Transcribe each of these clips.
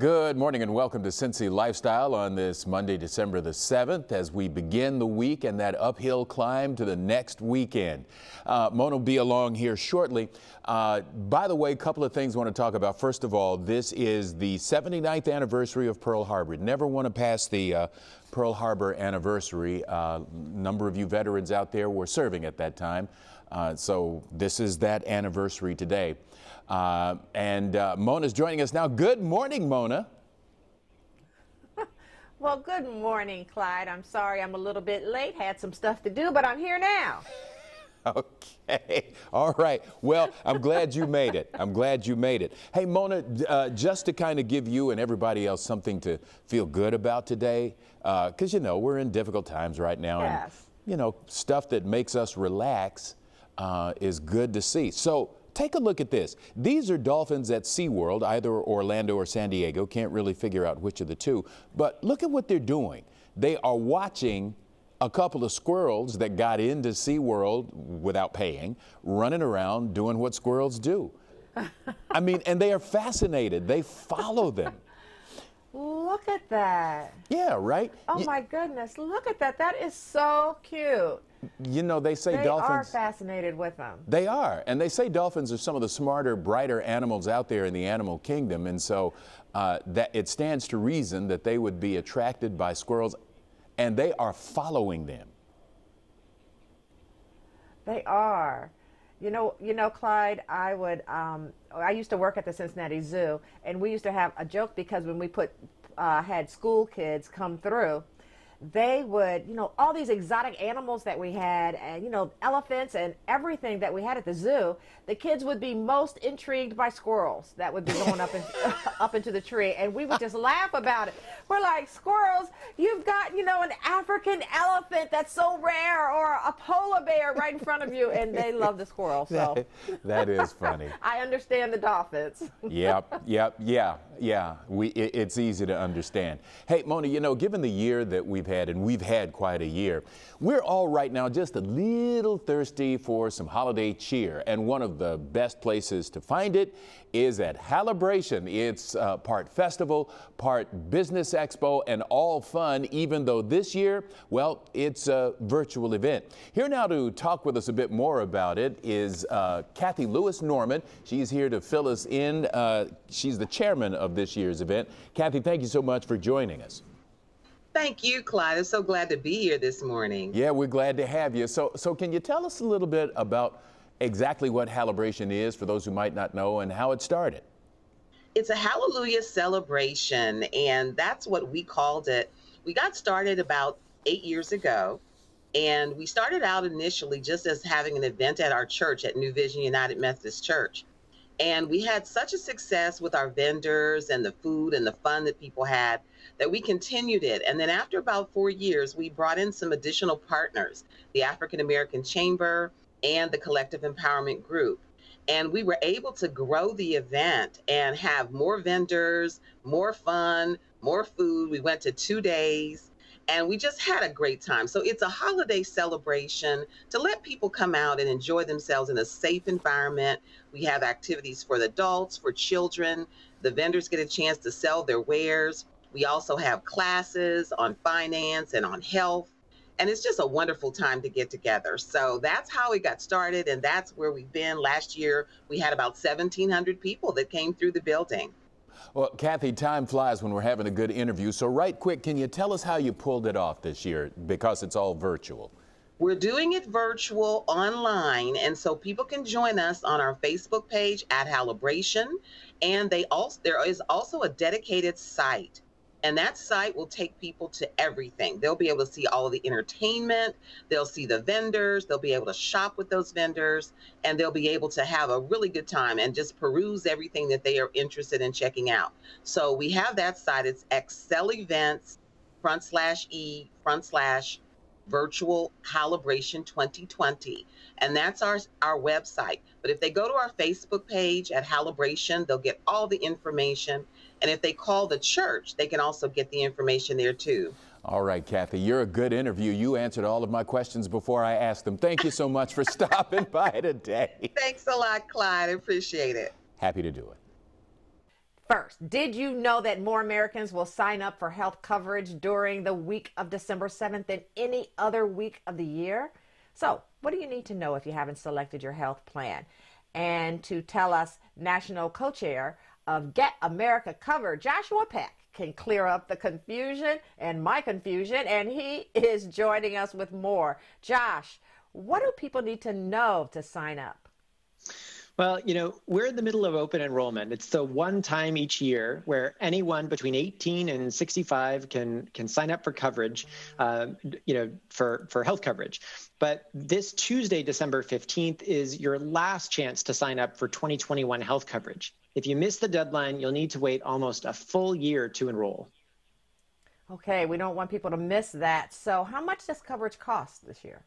Good morning and welcome to Cincy Lifestyle on this Monday, December the 7th, as we begin the week and that uphill climb to the next weekend. Mona will be along here shortly. By the way, a couple of things I want to talk about. First of all, this is the 79th anniversary of Pearl Harbor. Never want to pass the Pearl Harbor anniversary. A number of you veterans out there were serving at that time. So this is that anniversary today. Mona's joining us now. Good morning, Mona. Well, good morning, Clyde. I'm sorry I'm a little bit late. Had some stuff to do, but I'm here now. Okay. All right. Well, I'm glad you made it. I'm glad you made it. Hey, Mona, just to kind of give you and everybody else something to feel good about today, because, you know, we're in difficult times right now. Yes. And, you know, stuff that makes us relax is good to see. So take a look at this. These are dolphins at SeaWorld, either Orlando or San Diego. Can't really figure out which of the two. But look at what they're doing. They are watching a couple of squirrels that got into SeaWorld without paying, running around doing what squirrels do. I mean, and they are fascinated. They follow them. Look at that. Yeah, right? Oh, my goodness. Look at that. That is so cute. You know, they say dolphins... They are fascinated with them. They are. And they say dolphins are some of the smarter, brighter animals out there in the animal kingdom. And so that it stands to reason that they would be attracted by squirrels, and they are following them. They are. You know, Clyde, I used to work at the Cincinnati Zoo, and we used to have a joke because when we had school kids come through, they would, you know, all these exotic animals that we had, and, you know, elephants and everything that we had at the zoo, the kids would be most intrigued by squirrels that would be going up into the tree, and we would just laugh about it. We're like, squirrels, you've got, you know, an African elephant that's so rare, or a polar bear right in front of you, and they love the squirrel. So that is funny. I understand the dolphins. Yeah. It's easy to understand. Hey, Mona, you know, given the year that we've had, and we've had quite a year, we're all right now just a little thirsty for some holiday cheer. And one of the best places to find it is at Halle-Bration. It's part festival, part business expo, and all fun, even though this year, well, it's a virtual event. Here now to talk with us a bit more about it is Kathy Lewis-Norman. She's here to fill us in. She's the chairman of this year's event. Kathy, thank you so much for joining us. Thank you, Clyde. I'm so glad to be here this morning. Yeah, we're glad to have you. So can you tell us a little bit about exactly what Halibration is for those who might not know and how it started? It's a Hallelujah celebration, and that's what we called it. We got started about 8 years ago, and we started out initially just as having an event at our church at New Vision United Methodist Church. And we had such a success with our vendors and the food and the fun that people had that we continued it. And then after about 4 years, we brought in some additional partners, the African American Chamber and the Collective Empowerment Group. And we were able to grow the event and have more vendors, more fun, more food. We went to 2 days. And we just had a great time. So it's a holiday celebration to let people come out and enjoy themselves in a safe environment. We have activities for the adults, for children. The vendors get a chance to sell their wares. We also have classes on finance and on health. And it's just a wonderful time to get together. So that's how it got started. And that's where we've been. Last year, we had about 1,700 people that came through the building. Well, Kathy, time flies when we're having a good interview. So right quick, can you tell us how you pulled it off this year, because it's all virtual? We're doing it virtual online, and so people can join us on our Facebook page at Halibration. And there is also a dedicated site. And that site will take people to everything. They'll be able to see all of the entertainment, they'll see the vendors, they'll be able to shop with those vendors, and they'll be able to have a really good time and just peruse everything that they are interested in checking out. So we have that site. It's Excel Events /virtual Halibration 2020. And that's our website. But if they go to our Facebook page at Halibration, they'll get all the information. And if they call the church, they can also get the information there too. All right, Kathy, you're a good interview. You answered all of my questions before I asked them. Thank you so much for stopping by today. Thanks a lot, Clyde. I appreciate it. Happy to do it. First, did you know that more Americans will sign up for health coverage during the week of December 7th than any other week of the year? So, what do you need to know if you haven't selected your health plan? And to tell us, National Co-Chair of Get America Covered, Joshua Peck, can clear up the confusion and my confusion, and he is joining us with more. Josh, what do people need to know to sign up? Well, we're in the middle of open enrollment. It's the one time each year where anyone between 18 and 65 can sign up for coverage, for health coverage. But this Tuesday, December 15th, is your last chance to sign up for 2021 health coverage. If you miss the deadline, you'll need to wait almost a full year to enroll. Okay, we don't want people to miss that. So how much does coverage cost this year?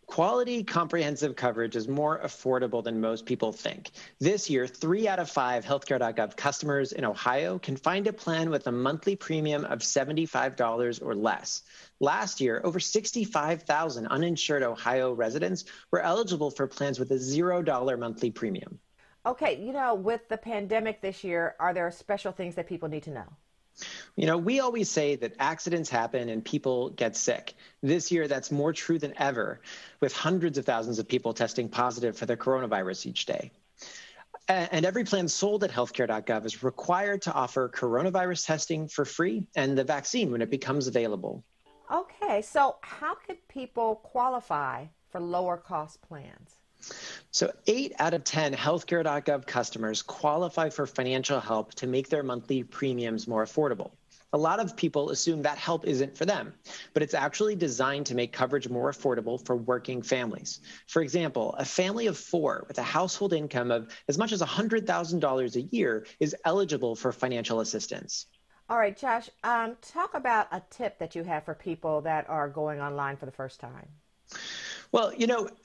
Quality comprehensive coverage is more affordable than most people think. This year, 3 out of 5 healthcare.gov customers in Ohio can find a plan with a monthly premium of $75 or less. Last year, over 65,000 uninsured Ohio residents were eligible for plans with a $0 monthly premium. Okay, with the pandemic this year, are there special things that people need to know? We always say that accidents happen and people get sick. This year, that's more true than ever, with hundreds of thousands of people testing positive for the coronavirus each day. And every plan sold at healthcare.gov is required to offer coronavirus testing for free and the vaccine when it becomes available. Okay, so how could people qualify for lower cost plans? So 8 out of 10 healthcare.gov customers qualify for financial help to make their monthly premiums more affordable. A lot of people assume that help isn't for them, but it's actually designed to make coverage more affordable for working families. For example, a family of 4 with a household income of as much as $100,000 a year is eligible for financial assistance. All right, Josh, talk about a tip that you have for people that are going online for the first time. Well,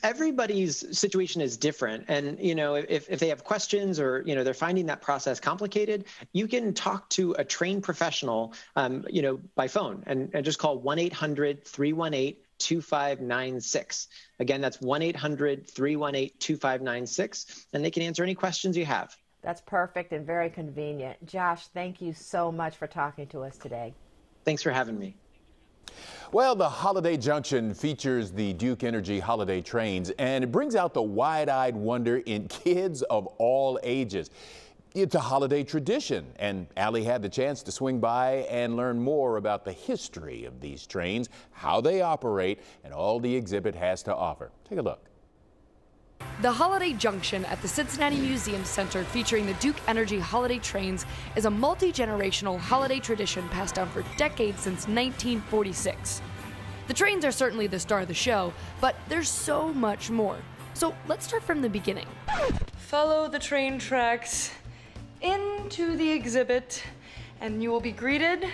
everybody's situation is different. And, if they have questions or, they're finding that process complicated, you can talk to a trained professional, by phone and just call 1-800-318-2596. Again, that's 1-800-318-2596, and they can answer any questions you have. That's perfect and very convenient. Josh, thank you so much for talking to us today. Thanks for having me. Well, the Holiday Junction features the Duke Energy holiday trains, and it brings out the wide-eyed wonder in kids of all ages. It's a holiday tradition, and Allie had the chance to swing by and learn more about the history of these trains, how they operate, and all the exhibit has to offer. Take a look. The Holiday Junction at the Cincinnati Museum Center, featuring the Duke Energy holiday trains, is a multi-generational holiday tradition passed down for decades since 1946. The trains are certainly the star of the show, but there's so much more. So let's start from the beginning. Follow the train tracks into the exhibit, and you will be greeted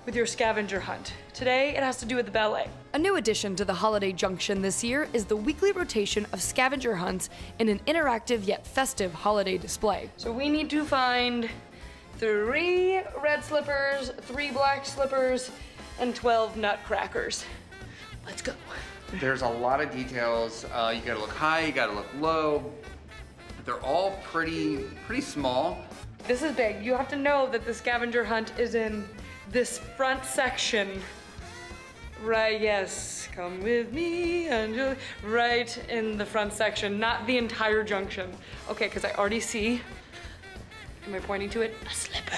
with your scavenger hunt. Today, it has to do with the ballet. A new addition to the Holiday Junction this year is the weekly rotation of scavenger hunts in an interactive yet festive holiday display. So we need to find 3 red slippers, 3 black slippers, and 12 nutcrackers. Let's go. There's a lot of details. You gotta look high, you gotta look low. They're all pretty small. This is big. You have to know that the scavenger hunt is in this front section. Right, yes, come with me, Angela. Right in the front section, not the entire junction. Okay, because I already see, am I pointing to it? A slipper.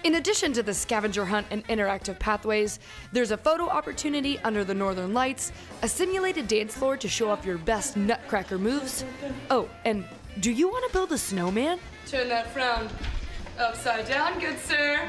In addition to the scavenger hunt and interactive pathways, there's a photo opportunity under the northern lights, a simulated dance floor to show off your best nutcracker moves. Oh, and do you want to build a snowman? Turn that frown upside down, good sir.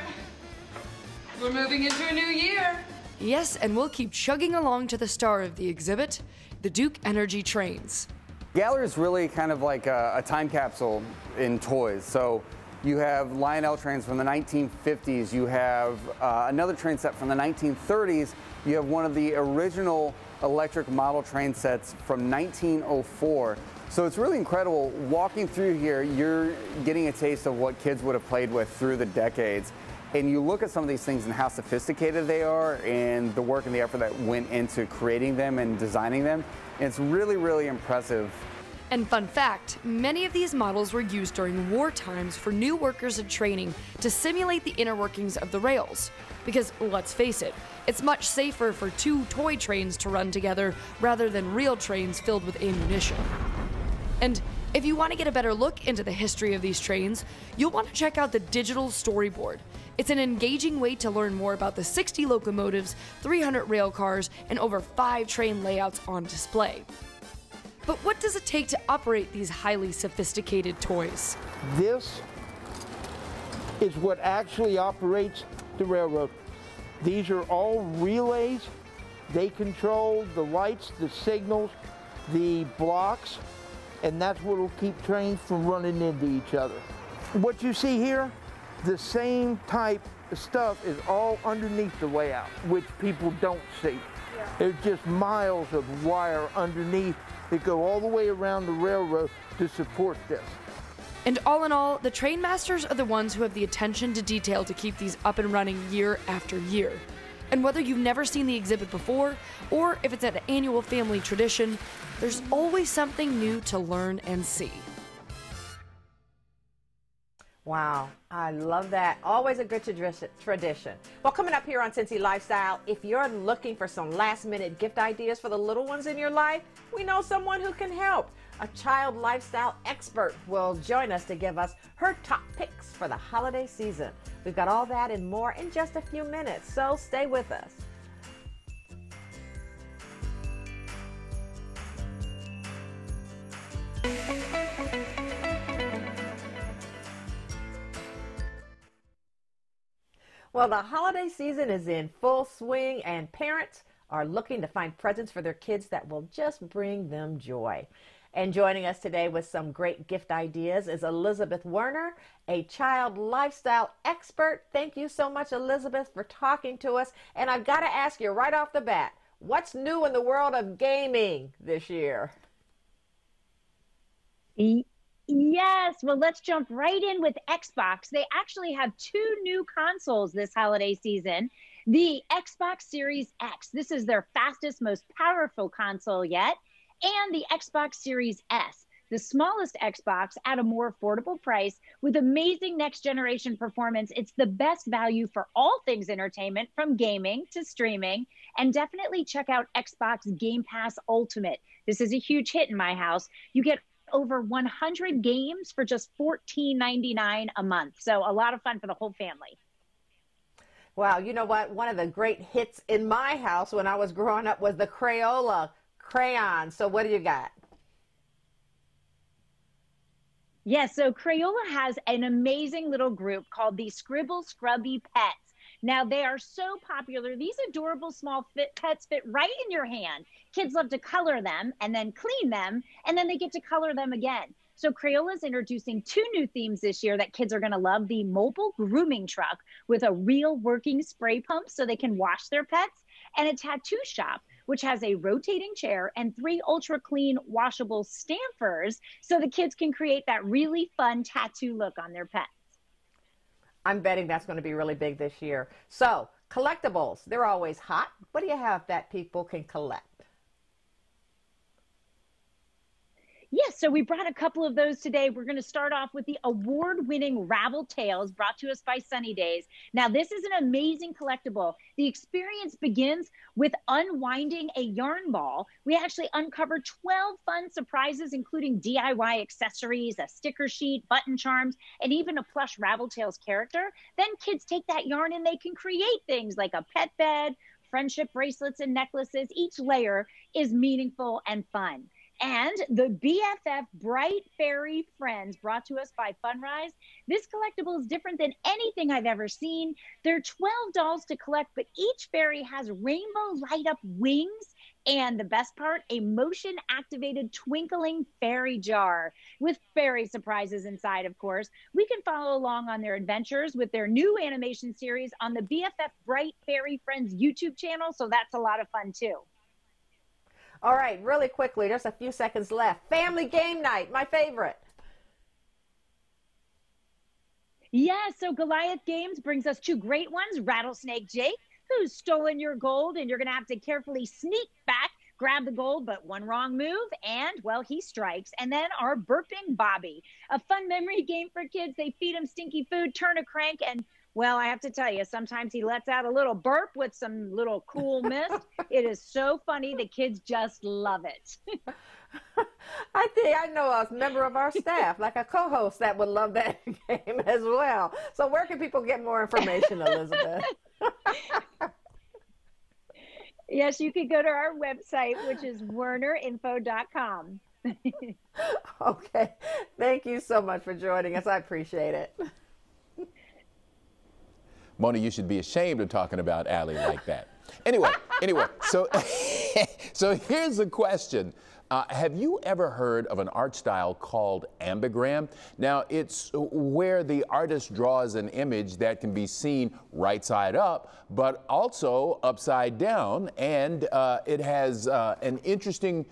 We're moving into a new year. Yes, and we'll keep chugging along to the star of the exhibit, the Duke Energy trains. Gallery is really kind of like a time capsule in toys. So you have Lionel trains from the 1950s. You have another train set from the 1930s. You have one of the original electric model train sets from 1904. So it's really incredible. Walking through here, you're getting a taste of what kids would have played with through the decades. And you look at some of these things and how sophisticated they are and the work and the effort that went into creating them and designing them. And it's really, really impressive. And fun fact, many of these models were used during war times for new workers in training to simulate the inner workings of the rails. Because, let's face it, it's much safer for two toy trains to run together rather than real trains filled with ammunition. And if you want to get a better look into the history of these trains, you'll want to check out the digital storyboard. It's an engaging way to learn more about the 60 locomotives, 300 rail cars, and over 5 train layouts on display. But what does it take to operate these highly sophisticated toys? This is what actually operates the railroad. These are all relays. They control the lights, the signals, the blocks, and that's what will keep trains from running into each other. What you see here, the same type of stuff is all underneath the layout, which people don't see. There's just miles of wire underneath that go all the way around the railroad to support this. And all in all, the train masters are the ones who have the attention to detail to keep these up and running year after year. And whether you've never seen the exhibit before, or if it's an annual family tradition, there's always something new to learn and see. Wow, I love that. Always a good tradition. Well, coming up here on Cincy Lifestyle, if you're looking for some last-minute gift ideas for the little ones in your life, we know someone who can help. A child lifestyle expert will join us to give us her top picks for the holiday season. We've got all that and more in just a few minutes, so stay with us. Well, the holiday season is in full swing, and parents are looking to find presents for their kids that will just bring them joy. And joining us today with some great gift ideas is Elizabeth Werner, a child lifestyle expert. Thank you so much, Elizabeth, for talking to us. And I've got to ask you right off the bat, what's new in the world of gaming this year? Yes, well, let's jump right in with Xbox. They actually have 2 new consoles this holiday season. The Xbox Series X, this is their fastest, most powerful console yet, and the Xbox Series S, the smallest Xbox at a more affordable price with amazing next-generation performance. It's the best value for all things entertainment, from gaming to streaming, and definitely check out Xbox Game Pass Ultimate. This is a huge hit in my house. You get over 100 games for just $14.99 a month. So a lot of fun for the whole family. Wow, you know what? One of the great hits in my house when I was growing up was the Crayola crayon. So what do you got? Yes, so Crayola has an amazing little group called the Scribble Scrubby Pets. Now, they are so popular. These adorable small pets fit right in your hand. Kids love to color them and then clean them, and then they get to color them again. So Crayola is introducing 2 new themes this year that kids are going to love: the mobile grooming truck with a real working spray pump so they can wash their pets, and a tattoo shop, which has a rotating chair and 3 ultra clean washable stampers so the kids can create that really fun tattoo look on their pets. I'm betting that's going to be really big this year. So, collectibles, they're always hot. What do you have that people can collect? Yes, so we brought a couple of those today. We're going to start off with the award-winning Ravel Tales brought to us by Sunny Days. Now, this is an amazing collectible. The experience begins with unwinding a yarn ball. We actually uncovered 12 fun surprises, including DIY accessories, a sticker sheet, button charms, and even a plush Ravel Tales character. Then kids take that yarn and they can create things like a pet bed, friendship bracelets, and necklaces. Each layer is meaningful and fun. And the BFF Bright Fairy Friends, brought to us by Funrise. This collectible is different than anything I've ever seen. There are 12 dolls to collect, but each fairy has rainbow light-up wings, and the best part, a motion-activated twinkling fairy jar with fairy surprises inside, of course. We can follow along on their adventures with their new animation series on the BFF Bright Fairy Friends YouTube channel, so that's a lot of fun, too. All right, really quickly, just a few seconds left. Family game night, my favorite. Yeah, so Goliath Games brings us 2 great ones. Rattlesnake Jake, who's stolen your gold, and you're going to have to carefully sneak back grab the gold, but one wrong move, and, well, he strikes. And then our burping Bobby, a fun memory game for kids. They feed him stinky food, turn a crank, and, well, I have to tell you, sometimes he lets out a little burp with some little cool mist. It is so funny. The kids just love it. I think I know a member of our staff, like a co-host, that would love that game as well. So where can people get more information, Elizabeth? Yes, you can go to our website, which is wernerinfo.com. Okay. Thank you so much for joining us. I appreciate it. Mona, you should be ashamed of talking about Allie like that. Anyway, so here's the question. Have you ever heard of an art style called ambigram? Now, it's where the artist draws an image that can be seen right side up, but also upside down, and it has an interesting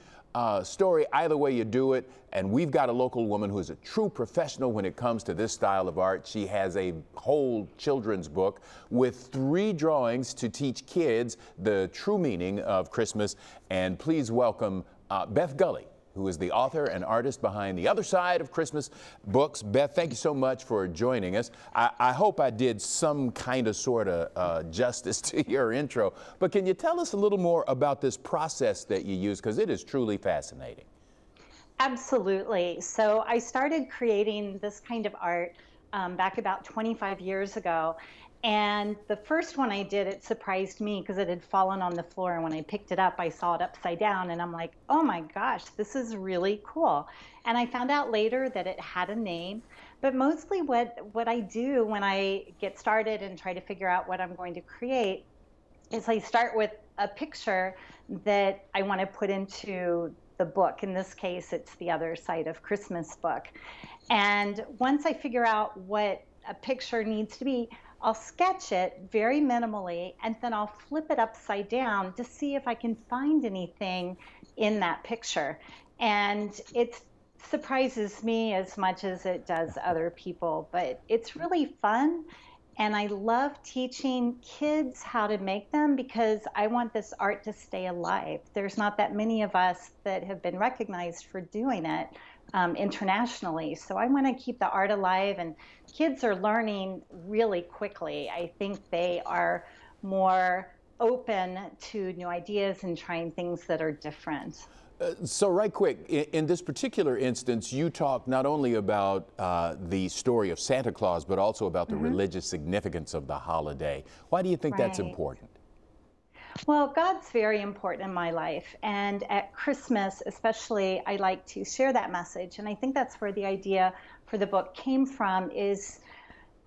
story either way you do it. And we've got a local woman who is a true professional when it comes to this style of art. She has a whole children's book with 3 drawings to teach kids the true meaning of Christmas. And please welcome Beth Gully, who is the author and artist behind The Other Side of Christmas books. Beth, thank you so much for joining us. I hope I did some kind of sort of justice to your intro, but can you tell us a little more about this process that you use, because it is truly fascinating. Absolutely. So I started creating this kind of art back about 25 years ago. And the first one I did, it surprised me because it had fallen on the floor. And when I picked it up, I saw it upside down. And I'm like, oh my gosh, this is really cool. And I found out later that it had a name. But mostly what I do when I get started and try to figure out what I'm going to create is I start with a picture that I want to put into the book. In this case, it's The Other Side of Christmas book. And once I figure out what a picture needs to be, I'll sketch it very minimally, and then I'll flip it upside down to see if I can find anything in that picture. And it surprises me as much as it does other people, but it's really fun. And I love teaching kids how to make them because I want this art to stay alive. There's not that many of us that have been recognized for doing it internationally. So I want to keep the art alive, and kids are learning really quickly. I think they are more open to new ideas and trying things that are different. So right quick, in this particular instance, you talk not only about the story of Santa Claus, but also about the religious significance of the holiday. Why do you think that's important? Well, God's very important in my life, and at Christmas especially, I like to share that message, and I think that's where the idea for the book came from. Is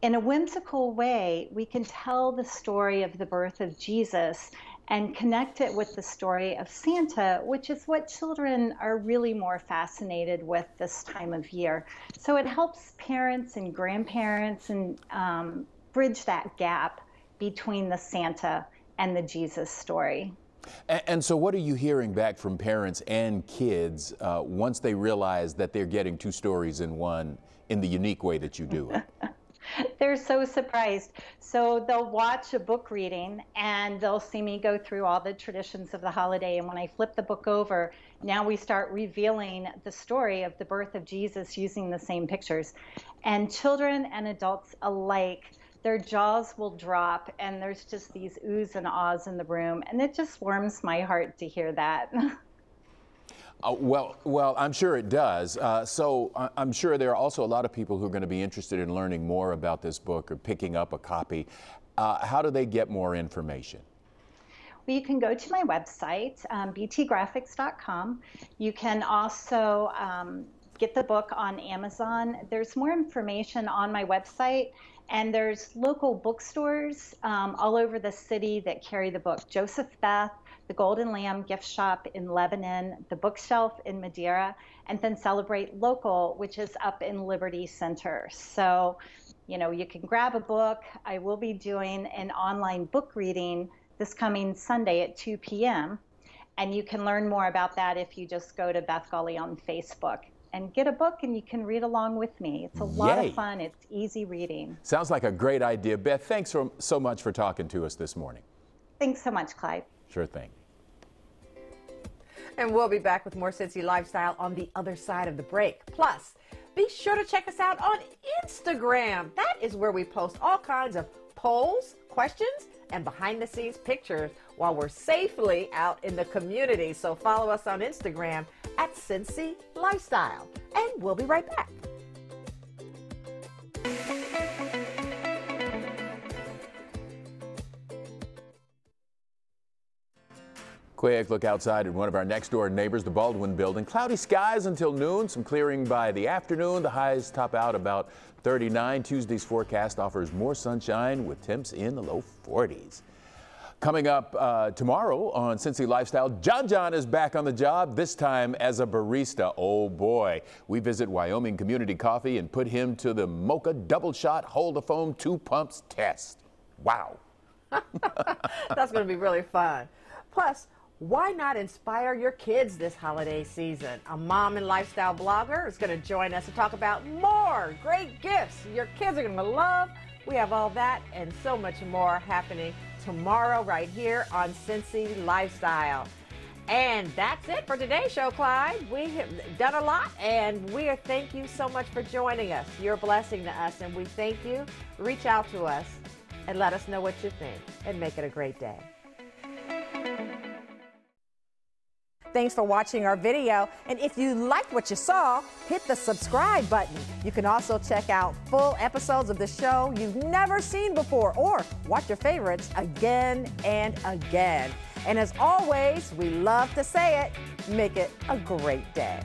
in a whimsical way, we can tell the story of the birth of Jesus and connect it with the story of Santa, which is what children are really more fascinated with this time of year. So it helps parents and grandparents and bridge that gap between the Santa and the Jesus story. And so what are you hearing back from parents and kids once they realize that they're getting 2 stories in one in the unique way that you do it? They're so surprised. So they'll watch a book reading and they'll see me go through all the traditions of the holiday. And when I flip the book over, now we start revealing the story of the birth of Jesus using the same pictures. And children and adults alike, their jaws will drop, and there's just these oohs and ahs in the room, and it just warms my heart to hear that. Well, I'm sure it does. So I'm sure there are also a lot of people who are going to be interested in learning more about this book or picking up a copy. How do they get more information? Well, you can go to my website, btgraphics.com. You can also get the book on Amazon. There's more information on my website. And there's local bookstores all over the city that carry the book. Joseph Beth, the Golden Lamb Gift Shop in Lebanon, the Bookshelf in Madeira, and then Celebrate Local, which is up in Liberty Center. So, you know, you can grab a book. I will be doing an online book reading this coming Sunday at 2 p.m. And you can learn more about that if you just go to Beth Gully on Facebook and get a book, and you can read along with me. It's a lot of fun. It's easy reading. Sounds like a great idea. Beth, thanks so much for talking to us this morning. Thanks so much, Clyde. Sure thing. And we'll be back with more Cincy Lifestyle on the other side of the break. Plus, be sure to check us out on Instagram. That is where we post all kinds of polls, questions, and behind-the-scenes pictures while we're safely out in the community. So follow us on Instagram at Cincy Lifestyle. And we'll be right back. Quick look outside at one of our next door neighbors, the Baldwin building. Cloudy skies until noon, some clearing by the afternoon. The highs top out about 39. Tuesday's forecast offers more sunshine with temps in the low 40s. Coming up tomorrow on Cincy Lifestyle, John is back on the job, this time as a barista. Oh boy. We visit Wyoming Community Coffee and put him to the Mocha Double Shot Hold a Foam 2 Pumps test. Wow. That's going to be really fun. Plus, why not inspire your kids this holiday season? A mom and lifestyle blogger is going to join us to talk about more great gifts your kids are going to love. We have all that and so much more happening tomorrow right here on Cincy Lifestyle. And that's it for today's show, Clyde. We have done a lot, and thank you so much for joining us. You're a blessing to us, and we thank you. Reach out to us and let us know what you think, and make it a great day. Thanks for watching our video, and if you liked what you saw, hit the subscribe button. You can also check out full episodes of the show you've never seen before, or watch your favorites again and again. And as always, we love to say it, make it a great day.